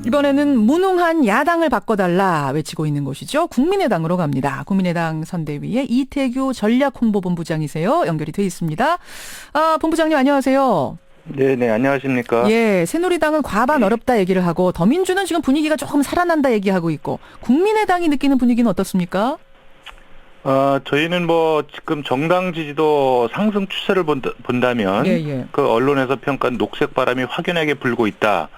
이번에는 무능한 야당을 바꿔달라 외치고 있는 곳이죠. 국민의당으로 갑니다. 국민의당 선대위의 이태규 전략홍보본부장이세요. 연결이 돼 있습니다. 본부장님 안녕하세요. 네네, 안녕하십니까. 예, 새누리당은 과반 어렵다 얘기를 하고 더민주는 지금 분위기가 조금 살아난다 얘기하고 있고 국민의당이 느끼는 분위기는 어떻습니까? 저희는 지금 정당 지지도 상승 추세를 본다면 그 언론에서 평가한 녹색 바람이 확연하게 불고 있다.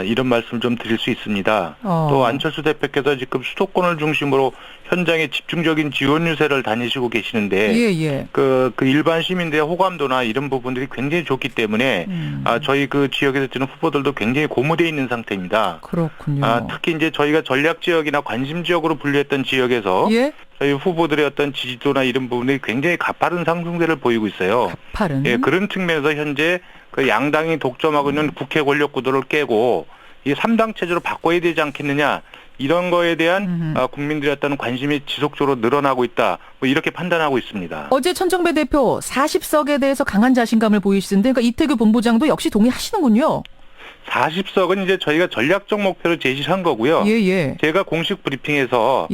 이런 말씀 좀 드릴 수 있습니다. 또 안철수 대표께서 지금 수도권을 중심으로 현장에 집중적인 지원 유세를 다니시고 계시는데 그 일반 시민들의 호감도나 이런 부분들이 굉장히 좋기 때문에 저희 그 지역에서 뛰는 후보들도 굉장히 고무되어 있는 상태입니다. 그렇군요. 특히 이제 저희가 전략 지역이나 관심 지역으로 분류했던 지역에서 저희 후보들의 어떤 지지도나 이런 부분이 굉장히 가파른 상승세를 보이고 있어요. 가파른. 예, 그런 측면에서 현재 그 양당이 독점하고 있는 국회 권력 구도를 깨고 이 3당 체제로 바꿔야 되지 않겠느냐, 이런 거에 대한 국민들의 어떤 관심이 지속적으로 늘어나고 있다. 이렇게 판단하고 있습니다. 어제 천정배 대표 40석에 대해서 강한 자신감을 보이시던데, 그러니까 이태규 본부장도 역시 동의하시는군요. 40석은 이제 저희가 전략적 목표를 제시한 거고요. 제가 공식 브리핑에서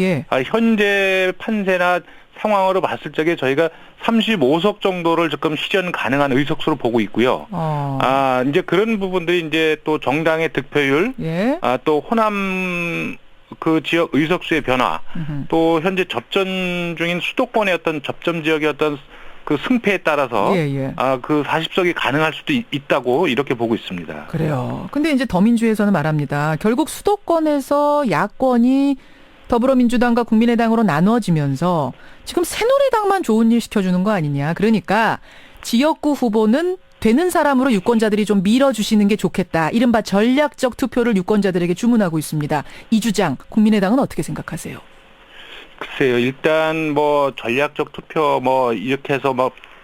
현재 판세나 상황으로 봤을 적에 저희가 35석 정도를 지금 실현 가능한 의석수로 보고 있고요. 이제 그런 부분들이 이제 또 정당의 득표율, 또 호남 그 지역 의석수의 변화, 또 현재 접전 중인 수도권의 어떤 접점 지역의 어떤 그 승패에 따라서 그 40석이 가능할 수도 있다고 이렇게 보고 있습니다. 그래요. 근데 이제 더민주에서는 말합니다. 결국 수도권에서 야권이 더불어민주당과 국민의당으로 나눠지면서 지금 새누리당만 좋은 일 시켜주는 거 아니냐. 그러니까 지역구 후보는 되는 사람으로 유권자들이 좀 밀어주시는 게 좋겠다. 이른바 전략적 투표를 유권자들에게 주문하고 있습니다. 이 주장 국민의당은 어떻게 생각하세요? 글쎄요. 일단 전략적 투표 이렇게 해서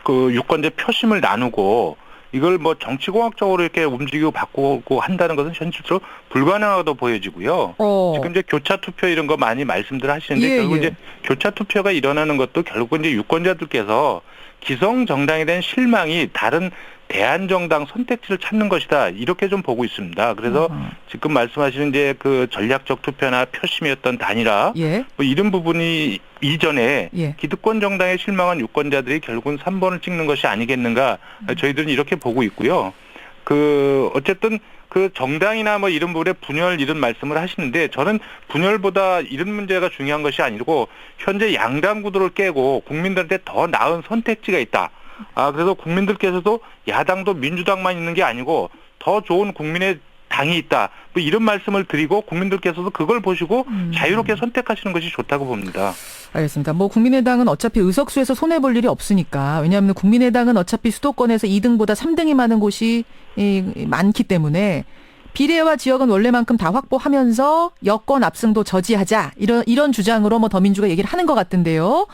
그 유권자 표심을 나누고 이걸 정치공학적으로 이렇게 움직이고 바꾸고 한다는 것은 현실적으로 불가능하다고 보여지고요. 지금 이제 교차 투표 이런 거 많이 말씀들 하시는데 결국 이제 교차 투표가 일어나는 것도 결국은 이제 유권자들께서 기성 정당에 대한 실망이 다른 대안정당 선택지를 찾는 것이다. 이렇게 좀 보고 있습니다. 그래서 지금 말씀하시는 이제 그 전략적 투표나 표심이었던 단일화 이런 부분이 이전에 기득권 정당에 실망한 유권자들이 결국은 3번을 찍는 것이 아니겠는가. 저희들은 이렇게 보고 있고요. 어쨌든 그 정당이나 이런 부분에 분열 이런 말씀을 하시는데 저는 분열보다 이런 문제가 중요한 것이 아니고 현재 양당 구도를 깨고 국민들한테 더 나은 선택지가 있다. 그래서 국민들께서도 야당도 민주당만 있는 게 아니고 더 좋은 국민의 당이 있다. 이런 말씀을 드리고 국민들께서도 그걸 보시고 자유롭게 선택하시는 것이 좋다고 봅니다. 알겠습니다. 국민의당은 어차피 의석수에서 손해볼 일이 없으니까. 왜냐하면 국민의당은 어차피 수도권에서 2등보다 3등이 많은 곳이 많기 때문에 비례와 지역은 원래만큼 다 확보하면서 여권 압승도 저지하자. 이런 주장으로 더민주가 얘기를 하는 것 같은데요.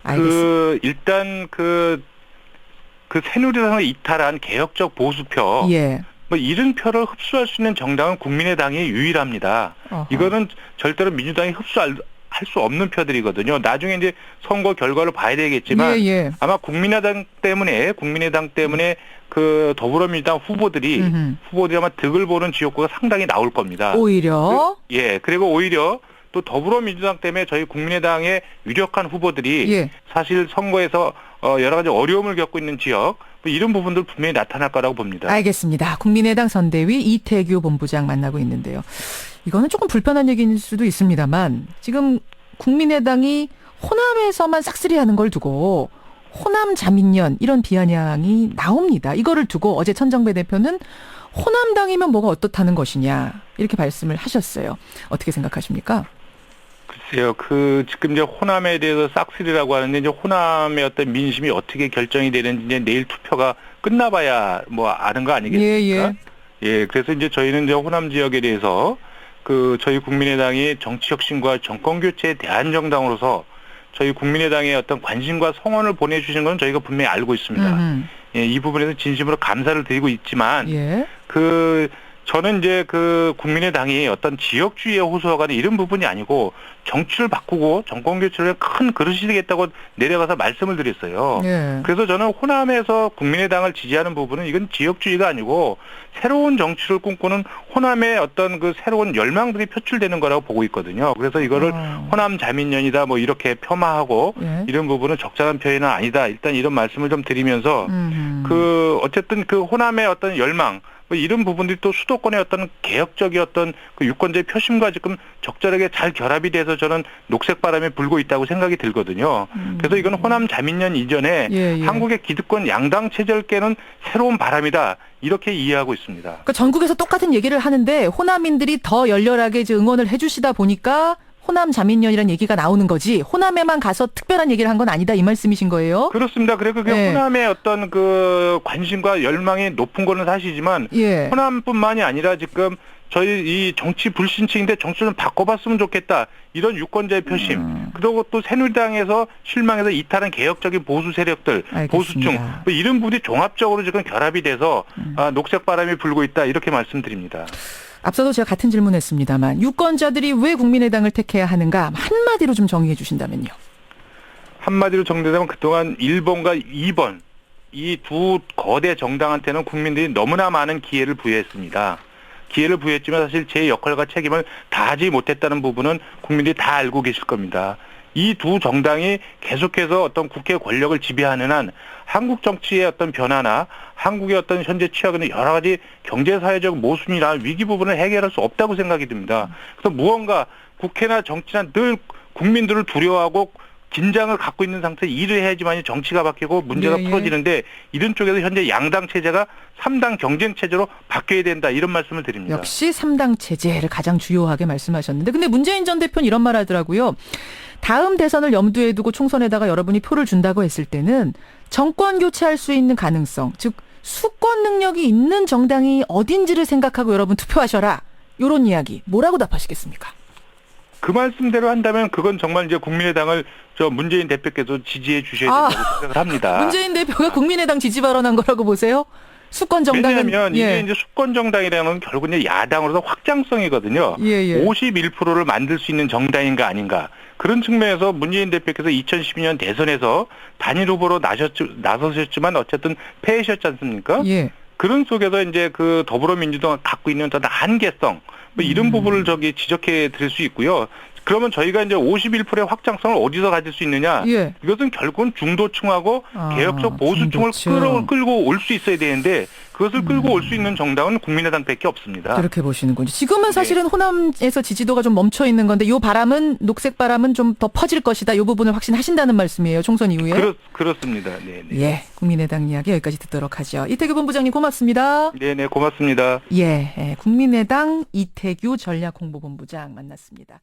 알겠습니다. 일단 그 새누리당을 이탈한 개혁적 보수표 이런 표를 흡수할 수 있는 정당은 국민의당이 유일합니다. 이거는 절대로 민주당이 흡수할 수 없는 표들이거든요. 나중에 이제 선거 결과를 봐야 되겠지만 아마 국민의당 때문에 그 더불어민주당 후보들이 아마 득을 보는 지역구가 상당히 나올 겁니다. 오히려 그리고 오히려 또 더불어민주당 때문에 저희 국민의당의 유력한 후보들이 사실 선거에서 여러 가지 어려움을 겪고 있는 지역 이런 부분들 분명히 나타날 거라고 봅니다. 알겠습니다. 국민의당 선대위 이태규 본부장 만나고 있는데요. 이거는 조금 불편한 얘기일 수도 있습니다만 지금 국민의당이 호남에서만 싹쓸이하는 걸 두고 호남 자민련 이런 비아냥이 나옵니다. 이거를 두고 어제 천정배 대표는 호남당이면 뭐가 어떻다는 것이냐 이렇게 말씀을 하셨어요. 어떻게 생각하십니까? 글쎄요. 지금 이제 호남에 대해서 싹쓸이라고 하는데 이제 호남의 어떤 민심이 어떻게 결정이 되는지 이제 내일 투표가 끝나봐야 아는 거 아니겠습니까? 그래서 이제 저희는 이제 호남 지역에 대해서 저희 국민의당이 정치혁신과 정권교체의 대안정당으로서 저희 국민의당의 어떤 관심과 성원을 보내주신 건 저희가 분명히 알고 있습니다. 이 부분에서 진심으로 감사를 드리고 있지만 저는 이제 그 국민의당이 어떤 지역주의에 호소하거나 이런 부분이 아니고 정치를 바꾸고 정권 교체를 큰 그릇이 되겠다고 내려가서 말씀을 드렸어요. 예. 그래서 저는 호남에서 국민의당을 지지하는 부분은 이건 지역주의가 아니고 새로운 정치를 꿈꾸는 호남의 어떤 그 새로운 열망들이 표출되는 거라고 보고 있거든요. 그래서 이거를 호남 자민련이다 뭐 이렇게 폄하하고 예. 이런 부분은 적절한 표현은 아니다. 일단 이런 말씀을 좀 드리면서 그 어쨌든 그 호남의 어떤 열망 뭐 이런 부분들이 또 수도권의 어떤 개혁적인 어떤 그 유권자의 표심과 지금 적절하게 잘 결합이 돼서 저는 녹색 바람이 불고 있다고 생각이 들거든요. 그래서 이건 호남 자민련 이전에 예, 예. 한국의 기득권 양당 체제를 깨는 새로운 바람이다. 이렇게 이해하고 있습니다. 그러니까 전국에서 똑같은 얘기를 하는데 호남인들이 더 열렬하게 이제 응원을 해주시다 보니까 호남 자민련이라는 얘기가 나오는 거지 호남에만 가서 특별한 얘기를 한 건 아니다 이 말씀이신 거예요? 그렇습니다. 그리고 그게 예. 호남의 어떤 그 관심과 열망이 높은 거는 사실이지만 예. 호남뿐만이 아니라 지금 저희 이 정치 불신층인데 정치 좀 바꿔봤으면 좋겠다. 이런 유권자의 표심. 그리고 또 새누리당에서 실망해서 이탈한 개혁적인 보수 세력들, 알겠습니다. 보수층. 뭐 이런 분들이 종합적으로 지금 결합이 돼서 녹색 바람이 불고 있다. 이렇게 말씀드립니다. 앞서도 제가 같은 질문했습니다만 유권자들이 왜 국민의당을 택해야 하는가 한마디로 좀 정리해 주신다면요. 한마디로 정리되면 그동안 1번과 2번 이 두 거대 정당한테는 국민들이 너무나 많은 기회를 부여했습니다. 기회를 부여했지만 사실 제 역할과 책임을 다하지 못했다는 부분은 국민들이 다 알고 계실 겁니다. 이 두 정당이 계속해서 어떤 국회 권력을 지배하는 한 한국 정치의 어떤 변화나 한국의 어떤 현재 취하고 여러 가지 경제사회적 모순이나 위기 부분을 해결할 수 없다고 생각이 듭니다. 그래서 무언가 국회나 정치나 늘 국민들을 두려워하고 긴장을 갖고 있는 상태에서 일을 해야지만 정치가 바뀌고 문제가 예, 예. 풀어지는데 이런 쪽에서 현재 양당 체제가 3당 경쟁 체제로 바뀌어야 된다 이런 말씀을 드립니다. 역시 3당 체제를 가장 주요하게 말씀하셨는데 근데 문재인 전 대표는 이런 말 하더라고요. 다음 대선을 염두에 두고 총선에다가 여러분이 표를 준다고 했을 때는 정권 교체할 수 있는 가능성, 즉 수권 능력이 있는 정당이 어딘지를 생각하고 여러분 투표하셔라. 이런 이야기 뭐라고 답하시겠습니까? 그 말씀대로 한다면 그건 정말 이제 국민의당을 저 문재인 대표께서 지지해 주셔야 된다고 생각을 합니다. 문재인 대표가 국민의당 지지 발언한 거라고 보세요? 수권 정당은 왜냐하면 예. 이게 이제 수권 정당이라는 건 결국 이제 야당으로서 확장성이거든요. 예, 예. 51%를 만들 수 있는 정당인가 아닌가. 그런 측면에서 문재인 대표께서 2012년 대선에서 단일 후보로 나서셨지만 어쨌든 패하셨지 않습니까? 예. 그런 속에서 이제 그 더불어민주당이 갖고 있는 어떤 한계성 뭐 이런 부분을 지적해 드릴 수 있고요. 그러면 저희가 이제 51%의 확장성을 어디서 가질 수 있느냐? 예. 이것은 결국은 중도층하고 개혁적 보수층을 중도층. 끌고 올 수 있어야 되는데 그것을 끌고 올 수 있는 정당은 국민의당밖에 없습니다. 그렇게 보시는군요. 지금은 사실은 호남에서 지지도가 좀 멈춰 있는 건데 이 바람은 녹색 바람은 좀 더 퍼질 것이다. 이 부분을 확신하신다는 말씀이에요. 총선 이후에. 그렇습니다. 네, 네. 예, 국민의당 이야기 여기까지 듣도록 하죠. 이태규 본부장님 고맙습니다. 네, 네, 고맙습니다. 예, 국민의당 이태규 전략홍보본부장 만났습니다.